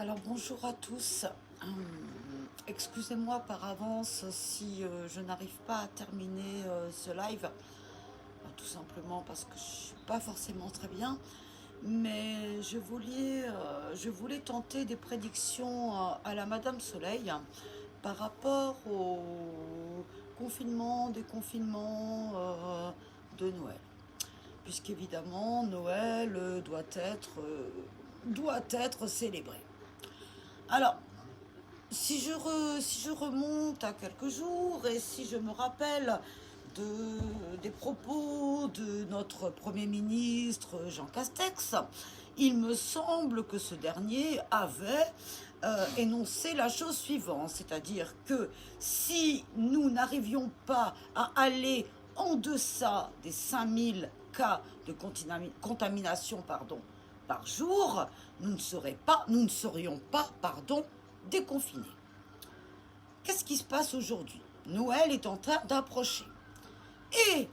Alors bonjour à tous. Excusez-moi par avance si je n'arrive pas à terminer ce live. Tout simplement parce que je ne suis pas forcément très bien. Mais je voulais tenter des prédictions à la Madame Soleil par rapport au confinement, déconfinement de Noël. Puisqu'évidemment, Noël doit être célébré. Alors, si je remonte à quelques jours et si je me rappelle des propos de notre Premier ministre Jean Castex, il me semble que ce dernier avait énoncé la chose suivante, c'est-à-dire que si nous n'arrivions pas à aller en deçà des 5000 cas de contamination par jour, nous ne serions pas déconfinés. Qu'est-ce qui se passe aujourd'hui? Noël est en train d'approcher. Et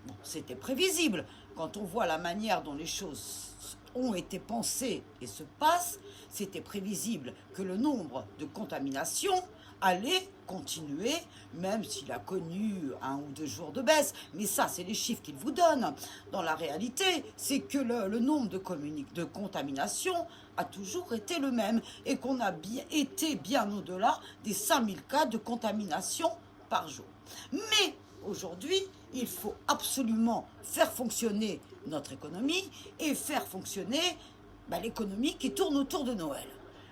bon, c'était prévisible. Quand on voit la manière dont les choses ont été pensées et se passent, c'était prévisible que le nombre de contaminations allait continuer, même s'il a connu 1 ou 2 jours de baisse. Mais ça, c'est les chiffres qu'il vous donne. Dans la réalité, c'est que le nombre de contaminations a toujours été le même et qu'on a été bien au-delà des 5000 cas de contamination par jour. Mais aujourd'hui, il faut absolument faire fonctionner notre économie et faire fonctionner l'économie qui tourne autour de Noël.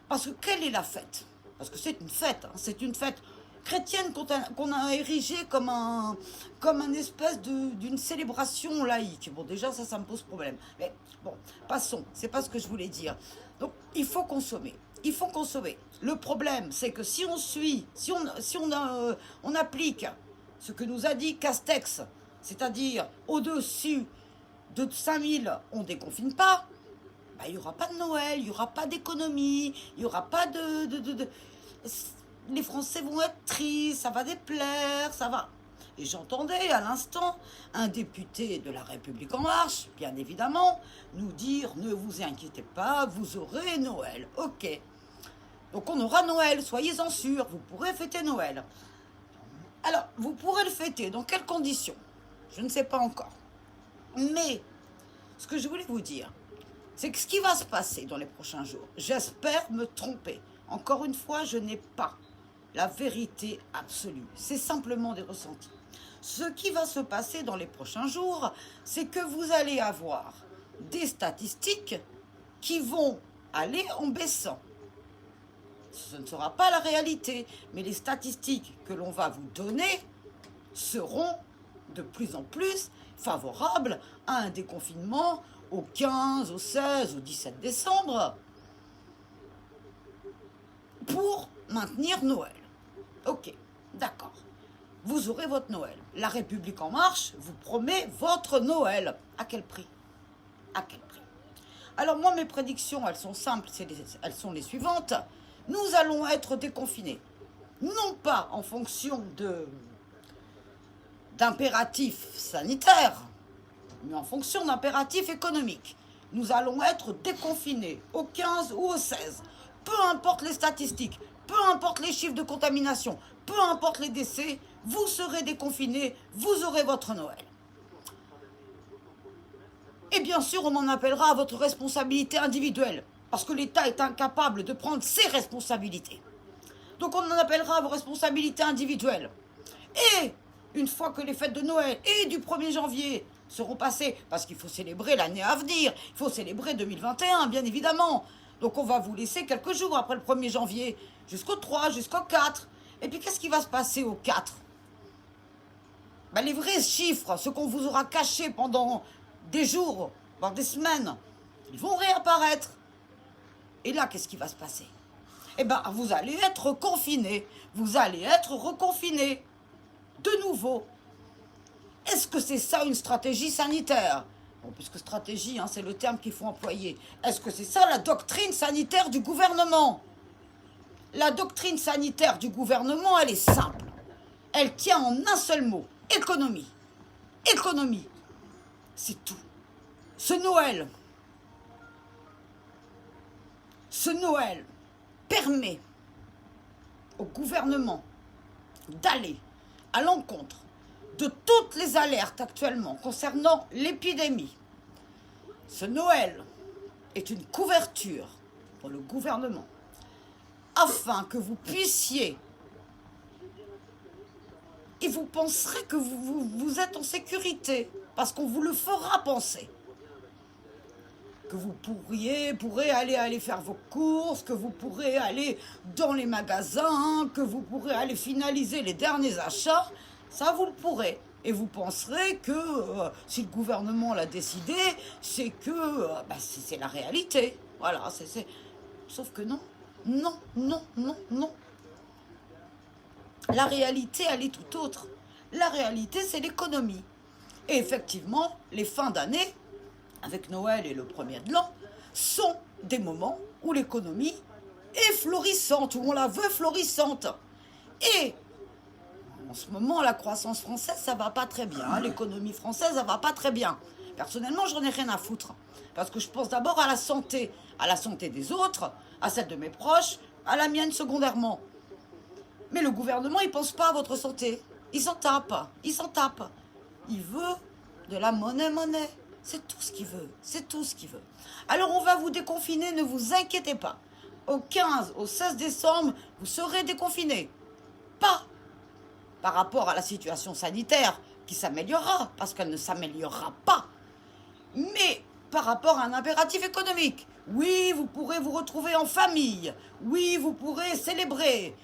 Parce que quelle est la fête? Parce que c'est une fête, c'est une fête chrétienne qu'on a érigée comme un espèce d'une célébration laïque. Bon, déjà, ça me pose problème. Mais bon, passons, c'est pas ce que je voulais dire. Donc, il faut consommer. Il faut consommer. Le problème, c'est que si on applique ce que nous a dit Castex, c'est-à-dire au-dessus de 5000, on ne déconfine pas, il n'y aura pas de Noël, il n'y aura pas d'économie, il n'y aura pas Les Français vont être tristes, ça va déplaire, ça va. Et j'entendais à l'instant un député de La République En Marche, bien évidemment, nous dire « Ne vous inquiétez pas, vous aurez Noël. » Ok. Donc on aura Noël, soyez-en sûrs, vous pourrez fêter Noël. Alors, vous pourrez le fêter, dans quelles conditions? Je ne sais pas encore. Mais, ce que je voulais vous dire, c'est que ce qui va se passer dans les prochains jours, j'espère me tromper. Encore une fois, je n'ai pas la vérité absolue. C'est simplement des ressentis. Ce qui va se passer dans les prochains jours, c'est que vous allez avoir des statistiques qui vont aller en baissant. Ce ne sera pas la réalité, mais les statistiques que l'on va vous donner seront de plus en plus favorables à un déconfinement au 15, au 16, au 17 décembre pour maintenir Noël. Ok, d'accord. Vous aurez votre Noël. La République En Marche vous promet votre Noël. À quel prix? À quel prix? Alors moi, mes prédictions, elles sont simples, elles sont les suivantes. Nous allons être déconfinés. Non pas en fonction d'impératifs sanitaires, mais en fonction d'impératifs économiques. Nous allons être déconfinés au 15 ou au 16. Peu importe les statistiques, peu importe les chiffres de contamination, peu importe les décès, vous serez déconfinés, vous aurez votre Noël. Et bien sûr, on en appellera à votre responsabilité individuelle, parce que l'État est incapable de prendre ses responsabilités. Donc on en appellera à vos responsabilités individuelles. Et une fois que les fêtes de Noël et du 1er janvier seront passées, parce qu'il faut célébrer l'année à venir, il faut célébrer 2021, bien évidemment. Donc on va vous laisser quelques jours après le 1er janvier, jusqu'au 3, jusqu'au 4. Et puis qu'est-ce qui va se passer au 4? Les vrais chiffres, ce qu'on vous aura caché pendant des jours, voire des semaines, ils vont réapparaître. Et là, qu'est-ce qui va se passer? Vous allez être confinés, vous allez être reconfinés, de nouveau. Est-ce que c'est ça une stratégie sanitaire? Bon, puisque stratégie, c'est le terme qu'il faut employer. Est-ce que c'est ça la doctrine sanitaire du gouvernement? La doctrine sanitaire du gouvernement, elle est simple. Elle tient en un seul mot, économie. Économie, c'est tout. Ce Noël, Ce Noël permet au gouvernement d'aller à l'encontre de toutes les alertes actuellement concernant l'épidémie. Ce Noël est une couverture pour le gouvernement afin que vous puissiez, et vous penserez que vous êtes en sécurité, parce qu'on vous le fera penser, que vous pourrez aller faire vos courses, que vous pourrez aller dans les magasins, que vous pourrez aller finaliser les derniers achats, ça vous le pourrez. Et vous penserez que si le gouvernement l'a décidé, c'est que c'est la réalité. Voilà, sauf que non. Non, non, non, non. La réalité, elle est tout autre. La réalité, c'est l'économie. Et effectivement, les fins d'année, avec Noël et le premier de l'an, sont des moments où l'économie est florissante, où on la veut florissante. Et en ce moment, la croissance française, ça va pas très bien. L'économie française, ça va pas très bien. Personnellement, j'en ai rien à foutre. Parce que je pense d'abord à la santé des autres, à celle de mes proches, à la mienne secondairement. Mais le gouvernement, il pense pas à votre santé. Il s'en tape. Il veut de la monnaie. C'est tout ce qu'il veut. Alors on va vous déconfiner, ne vous inquiétez pas. Au 15, au 16 décembre, vous serez déconfinés. Pas par rapport à la situation sanitaire qui s'améliorera, parce qu'elle ne s'améliorera pas, mais par rapport à un impératif économique. Oui, vous pourrez vous retrouver en famille. Oui, vous pourrez célébrer.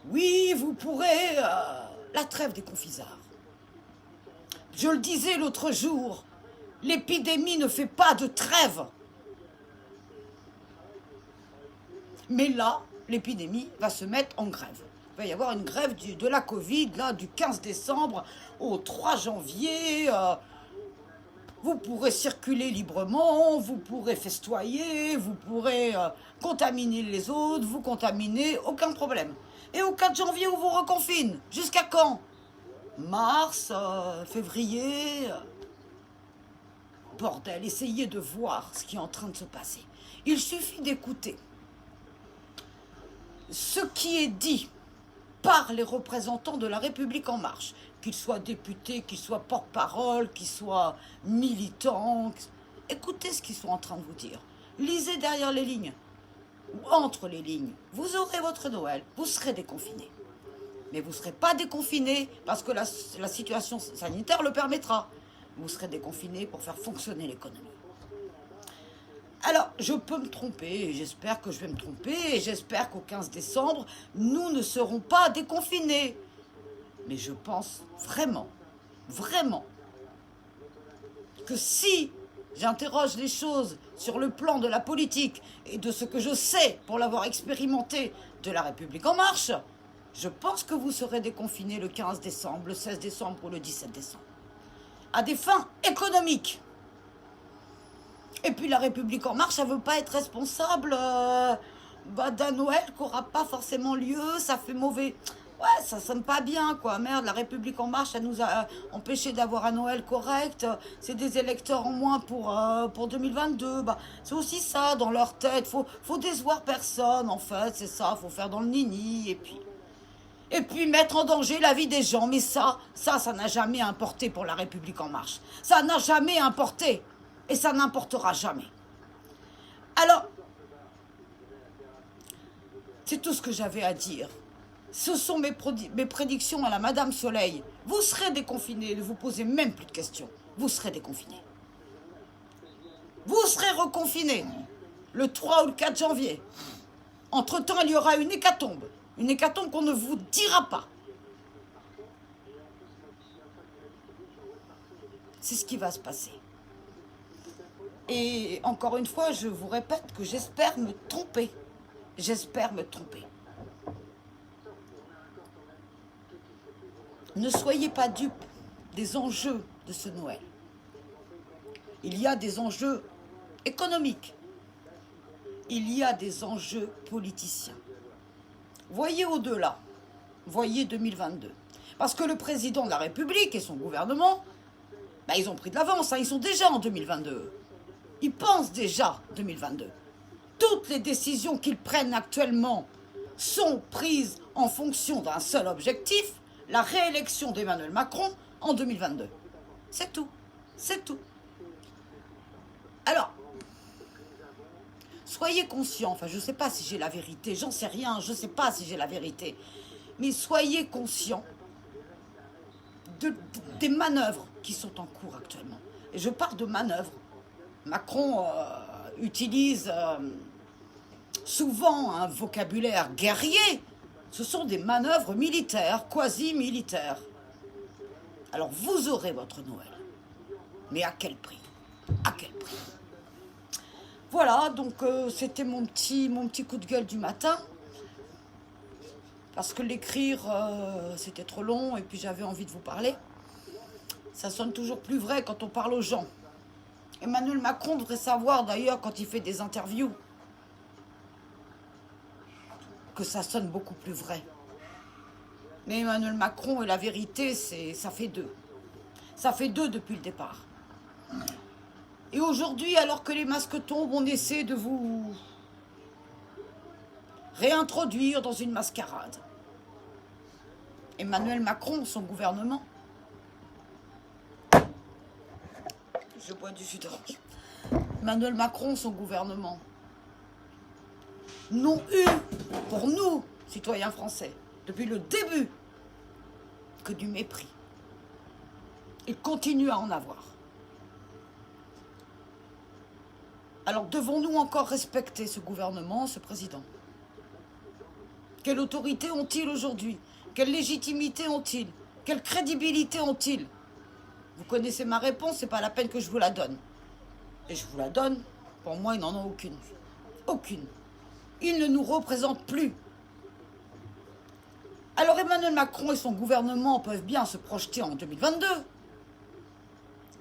Oui, vous pourrez... la trêve des confisards. Je le disais l'autre jour, l'épidémie ne fait pas de trêve. Mais là, l'épidémie va se mettre en grève. Il va y avoir une grève de la Covid, là, du 15 décembre au 3 janvier. Vous pourrez circuler librement, vous pourrez festoyer, vous pourrez contaminer les autres, vous contaminer, aucun problème. Et au 4 janvier, on vous reconfine. Jusqu'à quand? Mars, février. Bordel, essayez de voir ce qui est en train de se passer. Il suffit d'écouter ce qui est dit par les représentants de la République En Marche, qu'ils soient députés, qu'ils soient porte-parole, qu'ils soient militants. Écoutez ce qu'ils sont en train de vous dire. Lisez derrière les lignes, ou entre les lignes. Vous aurez votre Noël, vous serez déconfinés. Mais vous ne serez pas déconfinés parce que la situation sanitaire le permettra. Vous serez déconfinés pour faire fonctionner l'économie. Alors, je peux me tromper, et j'espère que je vais me tromper, et j'espère qu'au 15 décembre, nous ne serons pas déconfinés. Mais je pense vraiment, que si j'interroge les choses sur le plan de la politique et de ce que je sais pour l'avoir expérimenté de la République En Marche, je pense que vous serez déconfinés le 15 décembre, le 16 décembre ou le 17 décembre. À des fins économiques. Et puis la République En Marche, elle ne veut pas être responsable d'un Noël qui n'aura pas forcément lieu, ça fait mauvais. Ouais, ça sonne pas bien, quoi. Merde, la République En Marche, elle nous a empêché d'avoir un Noël correct. C'est des électeurs en moins pour 2022. C'est aussi ça dans leur tête. Faut décevoir personne, en fait, c'est ça. Faut faire dans le nini, et puis mettre en danger la vie des gens. Mais ça n'a jamais importé pour la République En Marche. Ça n'a jamais importé. Et ça n'importera jamais. Alors, c'est tout ce que j'avais à dire. Ce sont mes prédictions à la Madame Soleil. Vous serez déconfinés, ne vous posez même plus de questions. Vous serez déconfinés. Vous serez reconfinés le 3 ou le 4 janvier. Entre-temps, il y aura une hécatombe. Une hécatombe qu'on ne vous dira pas. C'est ce qui va se passer. Et encore une fois, je vous répète que j'espère me tromper. J'espère me tromper. Ne soyez pas dupes des enjeux de ce Noël. Il y a des enjeux économiques. Il y a des enjeux politiciens. Voyez au-delà. Voyez 2022. Parce que le président de la République et son gouvernement, ils ont pris de l'avance. Ils sont déjà en 2022. Ils pensent déjà 2022. Toutes les décisions qu'ils prennent actuellement sont prises en fonction d'un seul objectif, la réélection d'Emmanuel Macron en 2022. C'est tout. C'est tout. Alors, soyez conscients, enfin je ne sais pas si j'ai la vérité, j'en sais rien, je ne sais pas si j'ai la vérité, mais soyez conscients des manœuvres qui sont en cours actuellement. Et je parle de manœuvres. Macron utilise souvent un vocabulaire guerrier. Ce sont des manœuvres militaires, quasi-militaires. Alors vous aurez votre Noël. Mais à quel prix? À quel prix? Voilà, donc c'était mon petit coup de gueule du matin. Parce que l'écrire, c'était trop long et puis j'avais envie de vous parler. Ça sonne toujours plus vrai quand on parle aux gens. Emmanuel Macron devrait savoir d'ailleurs quand il fait des interviews que ça sonne beaucoup plus vrai. Mais Emmanuel Macron et la vérité, ça fait deux. Ça fait deux depuis le départ. Et aujourd'hui, alors que les masques tombent, on essaie de vous réintroduire dans une mascarade. Emmanuel Macron, son gouvernement, je bois du jus d'orange. Emmanuel Macron, son gouvernement, n'ont eu, pour nous, citoyens français, depuis le début, que du mépris. Ils continuent à en avoir. Alors devons-nous encore respecter ce gouvernement, ce président? Quelle autorité ont-ils aujourd'hui? Quelle légitimité ont-ils? Quelle crédibilité ont-ils? Vous connaissez ma réponse, c'est pas la peine que je vous la donne. Et je vous la donne, pour moi, ils n'en ont aucune. Aucune. Ils ne nous représentent plus. Alors Emmanuel Macron et son gouvernement peuvent bien se projeter en 2022.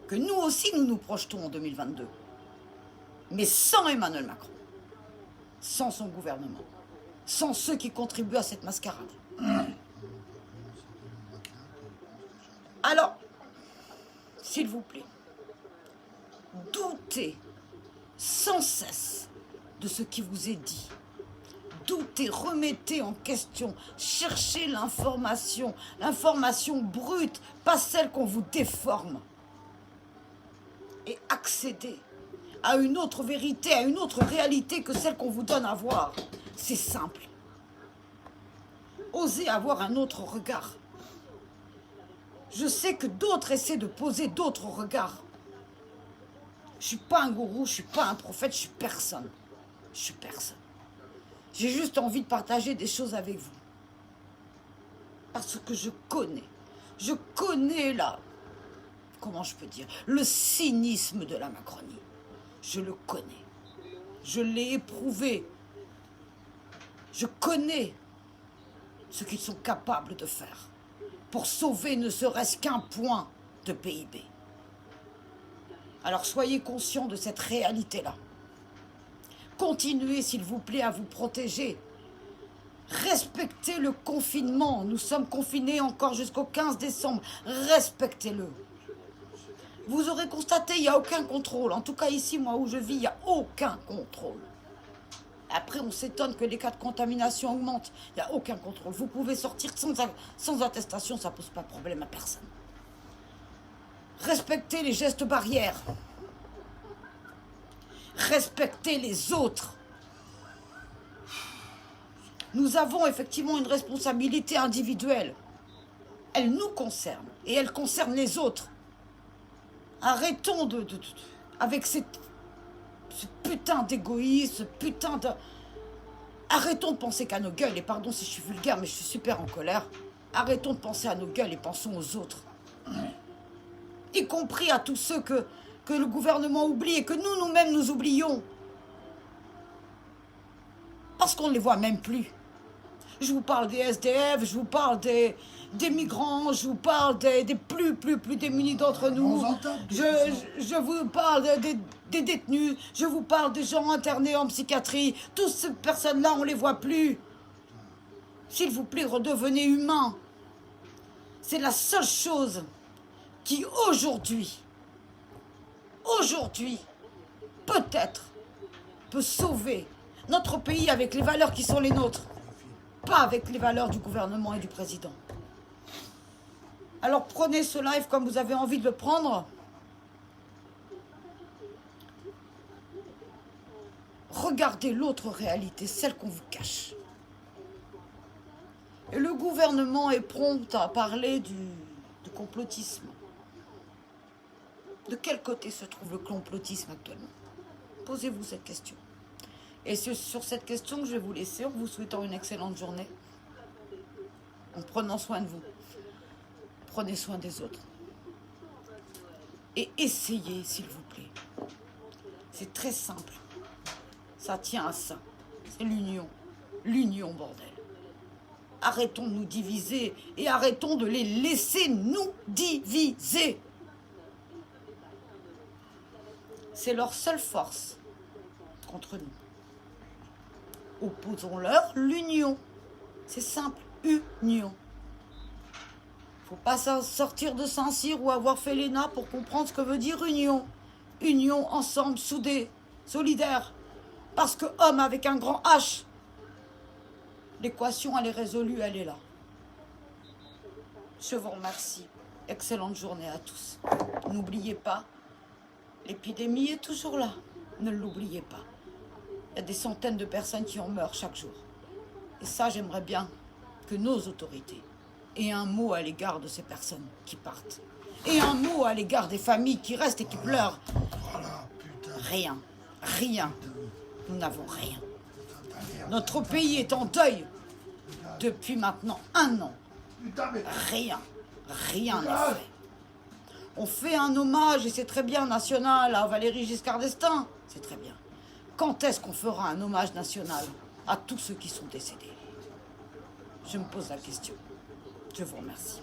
Que nous aussi, nous nous projetons en 2022. Mais sans Emmanuel Macron. Sans son gouvernement. Sans ceux qui contribuent à cette mascarade. Alors, s'il vous plaît, doutez sans cesse de ce qui vous est dit. Doutez, remettez en question, cherchez l'information brute, pas celle qu'on vous déforme. Et accédez à une autre vérité, à une autre réalité que celle qu'on vous donne à voir. C'est simple. Osez avoir un autre regard. Je sais que d'autres essaient de poser d'autres regards. Je ne suis pas un gourou, je ne suis pas un prophète, je suis personne. Je suis personne. J'ai juste envie de partager des choses avec vous. Parce que je connais là, comment je peux dire, le cynisme de la Macronie. Je le connais. Je l'ai éprouvé. Je connais ce qu'ils sont capables de faire pour sauver ne serait-ce qu'un point de PIB. Alors soyez conscients de cette réalité-là. Continuez, s'il vous plaît, à vous protéger. Respectez le confinement. Nous sommes confinés encore jusqu'au 15 décembre. Respectez-le. Vous aurez constaté, il n'y a aucun contrôle. En tout cas, ici, moi, où je vis, il n'y a aucun contrôle. Après, on s'étonne que les cas de contamination augmentent. Il n'y a aucun contrôle. Vous pouvez sortir sans attestation, ça ne pose pas de problème à personne. Respectez les gestes barrières. Respectez les autres. Nous avons effectivement une responsabilité individuelle. Elle nous concerne et elle concerne les autres. Arrêtons avec ce putain d'égoïsme, ce putain de... Arrêtons de penser qu'à nos gueules, et pardon si je suis vulgaire, mais je suis super en colère. Arrêtons de penser à nos gueules et pensons aux autres. Y compris à tous ceux que le gouvernement oublie et que nous-mêmes nous oublions. Parce qu'on ne les voit même plus. Je vous parle des SDF, je vous parle des migrants, je vous parle des plus démunis d'entre nous. Je vous parle des détenus, je vous parle des gens internés en psychiatrie. Toutes ces personnes-là, on ne les voit plus. S'il vous plaît, redevenez humains. C'est la seule chose qui aujourd'hui, peut-être, peut sauver notre pays avec les valeurs qui sont les nôtres, pas avec les valeurs du gouvernement et du président. Alors prenez ce live comme vous avez envie de le prendre. Regardez l'autre réalité, celle qu'on vous cache. Et le gouvernement est prompt à parler du complotisme. De quel côté se trouve le complotisme actuellement? Posez-vous cette question. Et c'est sur cette question que je vais vous laisser en vous souhaitant une excellente journée. En prenant soin de vous. Prenez soin des autres. Et essayez, s'il vous plaît. C'est très simple. Ça tient à ça. C'est l'union. L'union, bordel. Arrêtons de nous diviser et arrêtons de les laisser nous diviser. C'est leur seule force contre nous. Opposons-leur l'union. C'est simple, union. Faut pas sortir de Saint-Cyr ou avoir fait l'ENA pour comprendre ce que veut dire union. Union, ensemble, soudés, solidaires. Parce que homme avec un grand H, l'équation, elle est résolue, elle est là. Je vous remercie. Excellente journée à tous. N'oubliez pas, l'épidémie est toujours là. Ne l'oubliez pas. Il y a des centaines de personnes qui en meurent chaque jour. Et ça, j'aimerais bien que nos autorités aient un mot à l'égard de ces personnes qui partent. Et un mot à l'égard des familles qui restent et qui pleurent. Rien. Rien. Nous n'avons rien. Notre pays est en deuil depuis maintenant 1 an. Rien. Rien n'est fait. On fait un hommage, et c'est très bien, national, à Valéry Giscard d'Estaing. C'est très bien. Quand est-ce qu'on fera un hommage national à tous ceux qui sont décédés? Je me pose la question. Je vous remercie.